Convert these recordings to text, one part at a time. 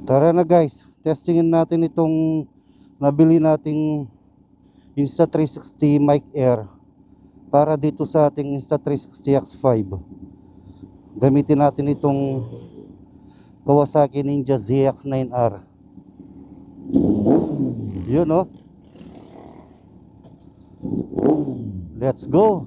Tara na guys, testingin natin itong nabili nating Insta360 Mic Air para dito sa ating Insta360 X5. Gamitin natin itong Kawasaki Ninja ZX-9R. Yun oh. Let's go.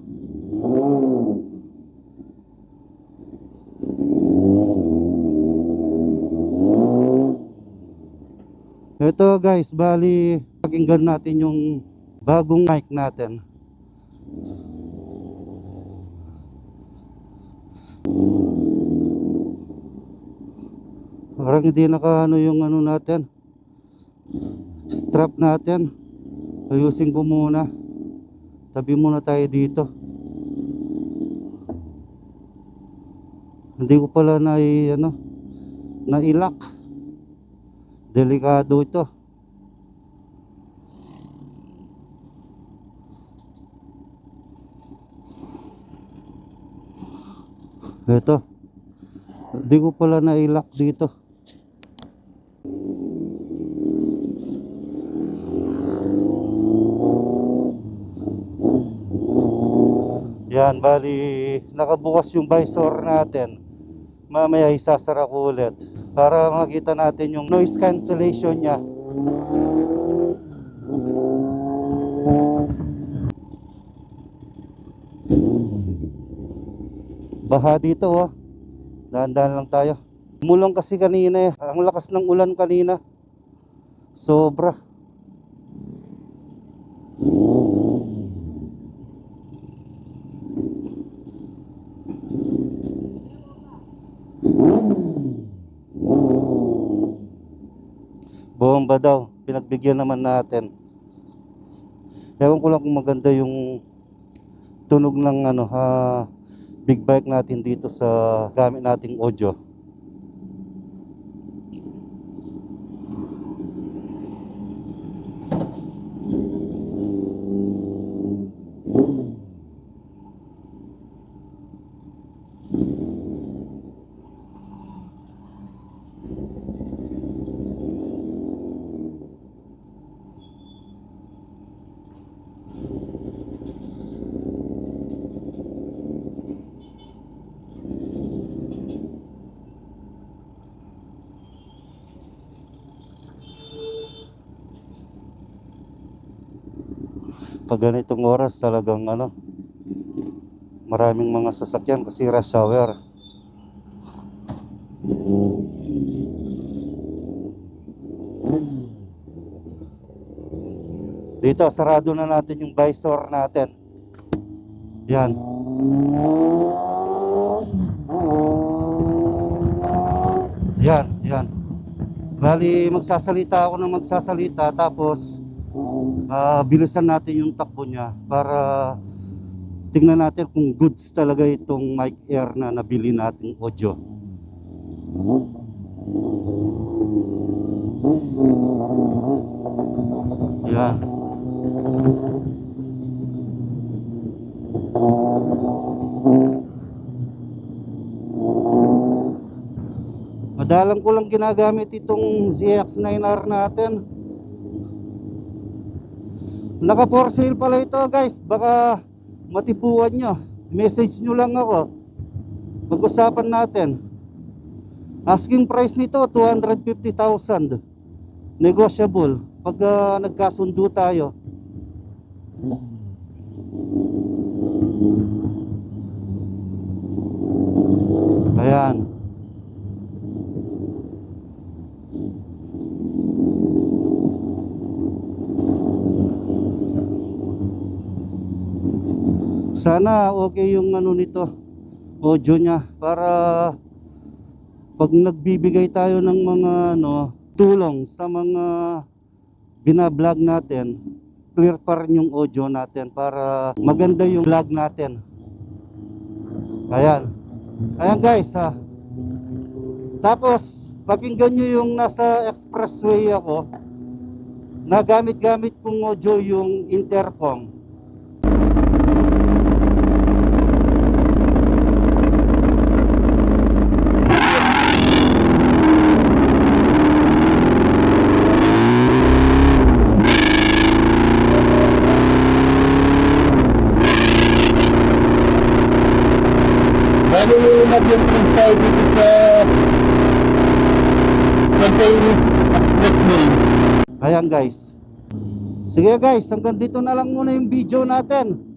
Ito guys, bali pakinggan natin yung bagong mic natin. Parang hindi nakaano yung ano natin, strap natin. Ayusin ko muna. Tabi muna tayo dito. Hindi ko pala na-lock. Delikado ito. Ito. Hindi ko pala na-lock dito. Yan, bali nakabukas yung visor natin. Mamaya isasara ko ulit para makita natin yung noise cancellation nya. Baha dito oh. Dahan-dahan lang tayo. Umulan kasi kanina eh. Ang lakas ng ulan kanina. Sobra. Bomba daw, pinagbigyan naman natin. Ewan ko lang kung maganda yung tunog ng big bike natin dito sa gamit nating audio. Pag ganitong oras talagang maraming mga sasakyan kasi rush hour. Dito sarado na natin yung visor natin. Yan. Yan. Bali magsasalita ako ng magsasalita tapos bilisan natin yung takbo niya para tingnan natin kung goods talaga itong mic air na nabili nating audio. Yan. Madalang ko lang ginagamit itong ZX-9R natin. Naka for sale pala ito guys. Baka matipuan nyo. Message nyo lang ako. Pag-usapan natin. Asking price nito 250,000. Negotiable pag nagkasundo tayo. Ayan. Sana okay yung nito, audio nya, para pag nagbibigay tayo ng mga tulong sa mga binablog natin, clear pa rin yung audio natin para maganda yung vlog natin. Ayan guys Tapos pakinggan nyo yung nasa expressway ako, na gamit kong audio yung intercom. nalulunod yung tayo dito sa container football. Ayan guys. Sige guys, hanggang dito na lang muna yung video natin.